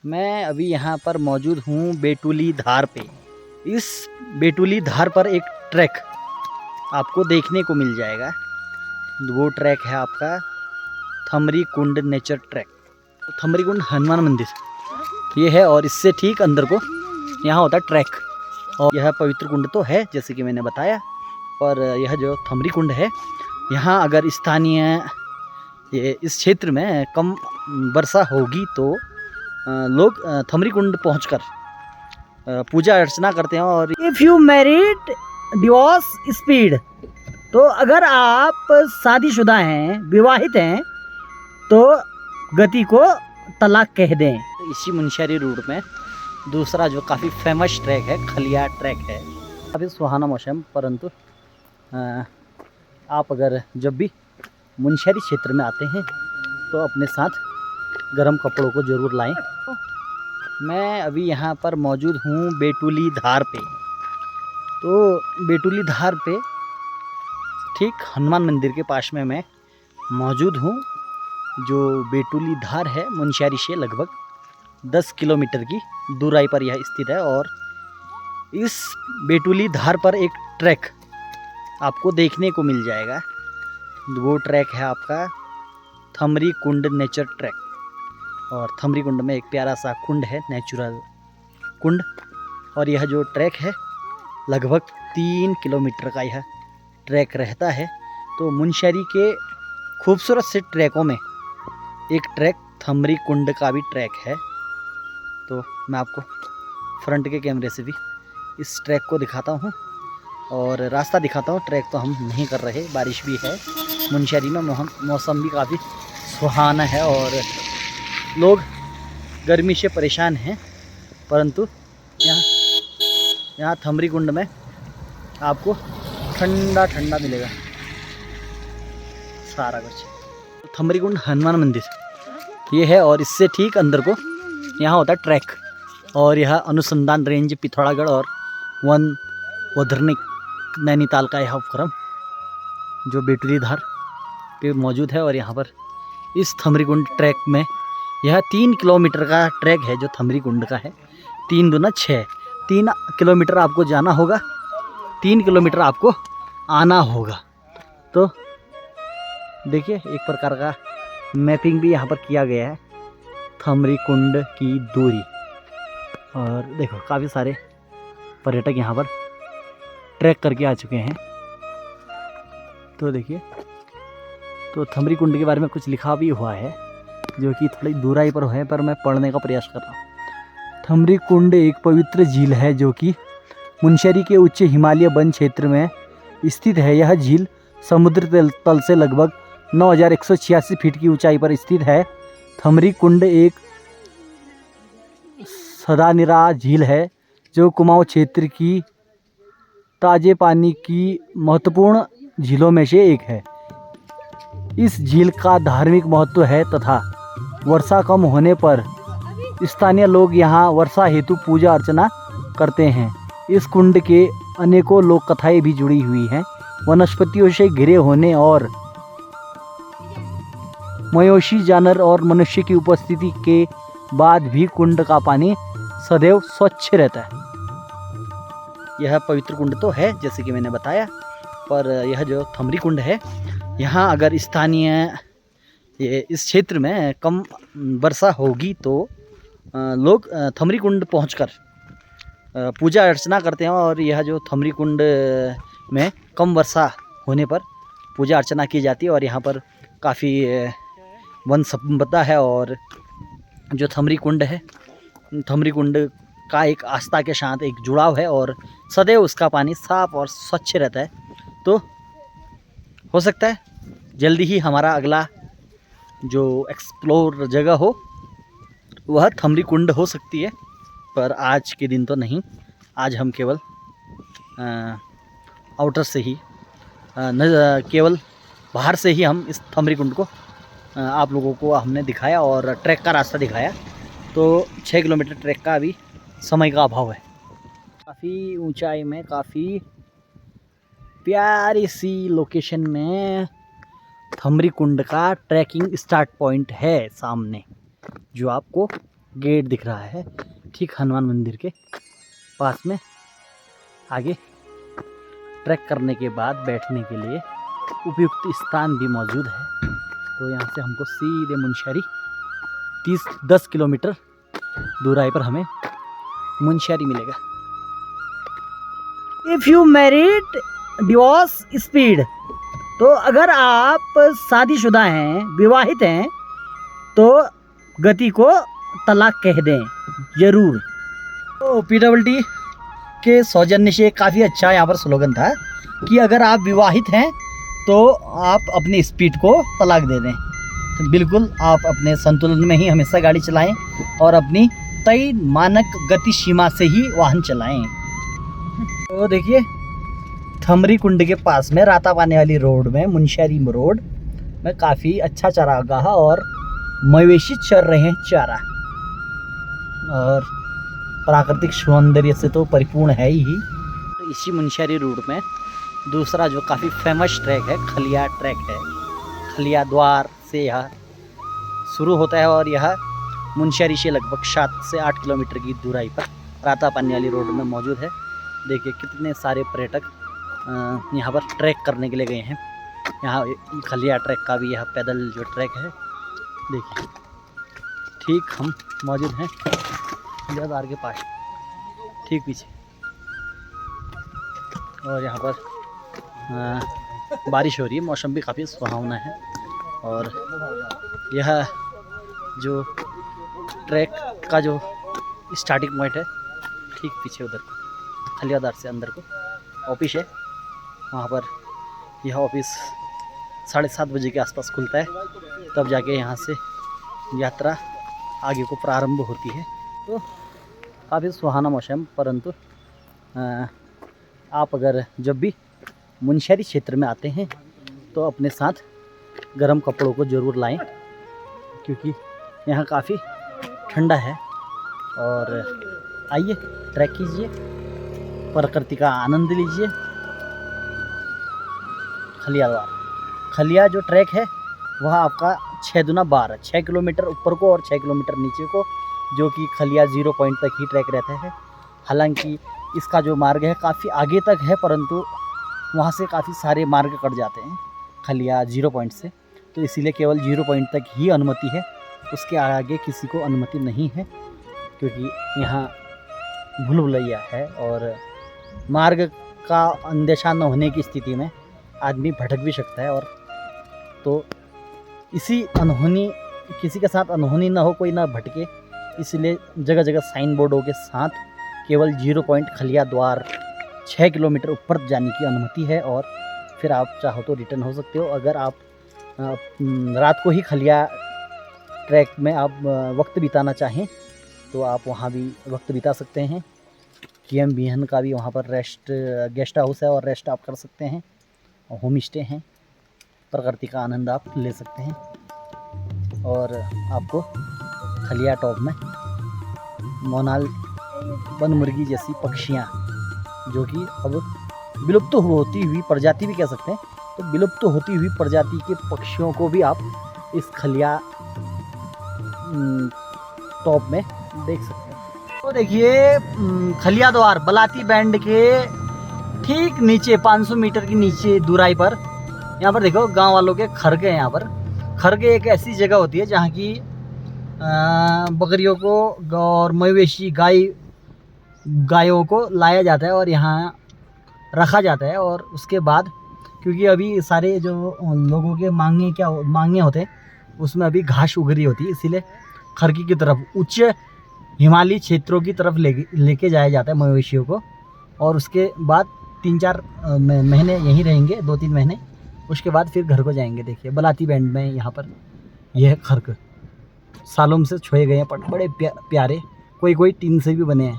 मैं अभी यहाँ पर मौजूद हूँ बेटुली धार पे। इस बेटुली धार पर एक ट्रैक आपको देखने को मिल जाएगा। वो ट्रैक है आपका थमरी कुंड नेचर ट्रैक। थमरी कुंड हनुमान मंदिर ये है और इससे ठीक अंदर को यहाँ होता है ट्रैक। और यह पवित्र कुंड तो है जैसे कि मैंने बताया, पर यह जो थमरी कुंड है यहाँ अगर स्थानीय ये इस क्षेत्र में कम वर्षा होगी तो लोग थमरी कुंड पहुंचकर पूजा अर्चना करते हैं। और if you married divorce speed, तो अगर आप शादीशुदा हैं, विवाहित हैं, तो गति को तलाक कह दें। तो इसी मुनस्यारी रोड में दूसरा जो काफ़ी फेमस ट्रैक है खलिया ट्रैक है। काफ़ी सुहाना मौसम, परंतु आप अगर जब भी मुनस्यारी क्षेत्र में आते हैं तो अपने साथ गर्म कपड़ों को ज़रूर लाएं। मैं अभी यहाँ पर मौजूद हूँ बेटुली धार पे। तो बेटुली धार पे ठीक हनुमान मंदिर के पास में मैं मौजूद हूँ। जो बेटुली धार है मुनस्यारी से लगभग 10 किलोमीटर की दूराई पर यह स्थित है। और इस बेटुली धार पर एक ट्रैक आपको देखने को मिल जाएगा। वो ट्रैक है आपका थमरी कुंड नेचर ट्रैक। और थमरी कुंड में एक प्यारा सा कुंड है, नेचुरल कुंड। और यह जो ट्रैक है लगभग 3 किलोमीटर का यह ट्रैक रहता है। तो मुनस्यारी के खूबसूरत से ट्रैकों में एक ट्रैक थमरी कुंड का भी ट्रैक है। तो मैं आपको फ्रंट के कैमरे से भी इस ट्रैक को दिखाता हूँ और रास्ता दिखाता हूँ। ट्रैक तो हम नहीं कर रहे, बारिश भी है मुनस्यारी में, मौसम भी काफ़ी सुहाना है और लोग गर्मी से परेशान हैं। परंतु यहाँ थमरी कुंड में आपको ठंडा ठंडा मिलेगा सारा कुछ। तो थमरी कुंड हनुमान मंदिर ये है और इससे ठीक अंदर को यहाँ होता है ट्रैक। और यह अनुसंधान रेंज पिथौरागढ़ और वन वधरनिक नैनीताल का यह उपक्रम जो बेटुली धार पे मौजूद है। और यहाँ पर इस थमरी कुंड ट्रैक में यह 3 किलोमीटर का ट्रैक है जो थमरी कुंड का है। 3 दूना 6, 3 किलोमीटर आपको जाना होगा, 3 किलोमीटर आपको आना होगा। तो देखिए एक प्रकार का मैपिंग भी यहाँ पर किया गया है थमरी कुंड की दूरी। और देखो काफ़ी सारे पर्यटक यहाँ पर ट्रैक करके आ चुके हैं। तो देखिए, तो थमरी कुंड के बारे में कुछ लिखा भी हुआ है जो कि थोड़ी दूराई पर है, पर मैं पढ़ने का प्रयास कर रहा हूँ। थमरी कुंड एक पवित्र झील है जो कि मुनस्यारी के उच्च हिमालय वन क्षेत्र में स्थित है। यह झील समुद्र तल से लगभग 9186 फीट की ऊंचाई पर स्थित है। थमरी कुंड एक सदानिरा झील है जो कुमाऊं क्षेत्र की ताजे पानी की महत्वपूर्ण झीलों में से एक है। इस झील का धार्मिक महत्व है तथा वर्षा कम होने पर स्थानीय लोग यहाँ वर्षा हेतु पूजा अर्चना करते हैं। इस कुंड के अनेकों लोक कथाएं भी जुड़ी हुई हैं। वनस्पतियों से घिरे होने और मवेशी, जानवर और मनुष्य की उपस्थिति के बाद भी कुंड का पानी सदैव स्वच्छ रहता है। यह पवित्र कुंड तो है जैसे कि मैंने बताया, पर यह जो थमरी कुंड है यहाँ अगर स्थानीय ये इस क्षेत्र में कम वर्षा होगी तो लोग थमरी कुंड पहुंचकर पूजा अर्चना करते हैं। और यह जो थमरी कुंड में कम वर्षा होने पर पूजा अर्चना की जाती है। और यहाँ पर काफ़ी वन संपदा है। और जो थमरी कुंड है, थमरी कुंड का एक आस्था के साथ एक जुड़ाव है और सदैव उसका पानी साफ और स्वच्छ रहता है। तो हो सकता है जल्दी ही हमारा अगला जो एक्सप्लोर जगह हो वह थमरी कुंड हो सकती है, पर आज के दिन तो नहीं। आज हम केवल आउटर से ही केवल बाहर से ही हम इस थमरी कुंड को आप लोगों को हमने दिखाया और ट्रैक का रास्ता दिखाया। तो 6 किलोमीटर ट्रैक का अभी समय का अभाव है। काफ़ी ऊंचाई में काफ़ी प्यारी सी लोकेशन में थमरी कुंड का ट्रैकिंग स्टार्ट पॉइंट है सामने, जो आपको गेट दिख रहा है ठीक हनुमान मंदिर के पास में। आगे ट्रैक करने के बाद बैठने के लिए उपयुक्त स्थान भी मौजूद है। तो यहाँ से हमको सीधे मुनस्यारी 10 किलोमीटर दूराई पर हमें मुनस्यारी मिलेगा। If you married divorce speed, तो अगर आप शादीशुदा हैं, विवाहित हैं, तो गति को तलाक कह दें ज़रूर। तो PWD के सौजन्य से काफ़ी अच्छा यहाँ पर स्लोगन था कि अगर आप विवाहित हैं तो आप अपनी स्पीड को तलाक दे दें। तो बिल्कुल आप अपने संतुलन में ही हमेशा गाड़ी चलाएं और अपनी तय मानक गति सीमा से ही वाहन चलाएं। तो देखिए थमरी कुंड के पास में राता पाने वाली रोड में, मुनस्यारी रोड में काफ़ी अच्छा चारागाह और मवेशी चर रहे हैं चारा, और प्राकृतिक सौंदर्य से तो परिपूर्ण है ही। तो इसी मुनस्यारी रोड में दूसरा जो काफ़ी फेमस ट्रैक है, खलिया ट्रैक है। खलिया द्वार से यह शुरू होता है और यह मुनस्यारी से लगभग 7 से 8 किलोमीटर की दूराई पर राता पानी वाली रोड में मौजूद है। देखिए कितने सारे पर्यटक यहाँ पर ट्रैक करने के लिए गए हैं। यहाँ खलिया ट्रैक का भी यह पैदल जो ट्रैक है, देखिए ठीक हम मौजूद हैं खलियाद्वार के पास, ठीक पीछे। और यहाँ पर बारिश हो रही है, मौसम भी काफ़ी सुहावना है। और यह जो ट्रैक का जो स्टार्टिंग पॉइंट है ठीक पीछे उधर खलियाद्वार से अंदर को ऑफिस है। वहाँ पर यह ऑफिस 7:30 बजे के आसपास खुलता है, तब जाके यहाँ से यात्रा आगे को प्रारंभ होती है। तो काफ़ी सुहाना मौसम, परंतु आप अगर जब भी मुनस्यारी क्षेत्र में आते हैं तो अपने साथ गर्म कपड़ों को ज़रूर लाएं, क्योंकि यहाँ काफ़ी ठंडा है। और आइए ट्रैक कीजिए, प्रकृति का आनंद लीजिए। खलिया जो ट्रैक है वह आपका 6 दूना 12, 6 किलोमीटर ऊपर को और 6 किलोमीटर नीचे को, जो कि खलिया 0 पॉइंट तक ही ट्रैक रहता है। हालांकि इसका जो मार्ग है काफ़ी आगे तक है, परंतु वहाँ से काफ़ी सारे मार्ग कट जाते हैं खलिया 0 पॉइंट से, तो इसीलिए केवल 0 पॉइंट तक ही अनुमति है, उसके आगे किसी को अनुमति नहीं है, क्योंकि यहाँ भूल-भुलैया है और मार्ग का अंदेशा न होने की स्थिति में आदमी भटक भी सकता है। और तो इसी अनहोनी, किसी के साथ अनहोनी ना हो, कोई ना भटके, इसलिए जगह जगह साइन बोर्डों के साथ केवल 0 पॉइंट खलियाद्वार 6 किलोमीटर ऊपर जाने की अनुमति है। और फिर आप चाहो तो रिटर्न हो सकते हो। अगर आप रात को ही खलिया ट्रैक में आप वक्त बिताना चाहें तो आप वहाँ भी वक्त बिता सकते हैं। KMBN का भी वहाँ पर गेस्ट हाउस है और रेस्ट आप कर सकते हैं, होम स्टे हैं, प्रकृति का आनंद आप ले सकते हैं। और आपको खलिया टॉप में मोनाल बनमुर्गी जैसी पक्षियाँ, जो कि अब विलुप्त होती हुई प्रजाति भी कह सकते हैं, तो विलुप्त होती हुई प्रजाति के पक्षियों को भी आप इस खलिया टॉप में देख सकते हैं। तो देखिए खलियाद्वार बलाती बैंड के ठीक नीचे 500 मीटर की नीचे दूराई पर, यहाँ पर देखो गांव वालों के खरगे हैं। यहाँ पर खरगे एक ऐसी जगह होती है जहाँ की बकरियों को और मवेशी गायों को लाया जाता है और यहाँ रखा जाता है। और उसके बाद क्योंकि अभी सारे जो लोगों के मांगे होते हैं उसमें अभी घास उग रही होती है, इसीलिए खरगी की तरफ उच्च हिमालयी क्षेत्रों की तरफ लेके जाया जाता है मवेशियों को। और उसके बाद 3-4 महीने यहीं रहेंगे, 2-3 महीने, उसके बाद फिर घर को जाएंगे। देखिए बलाती बैंड में यहाँ पर यह खरग सालों से छोए गए हैं, बड़े प्यारे, कोई टीन से भी बने हैं।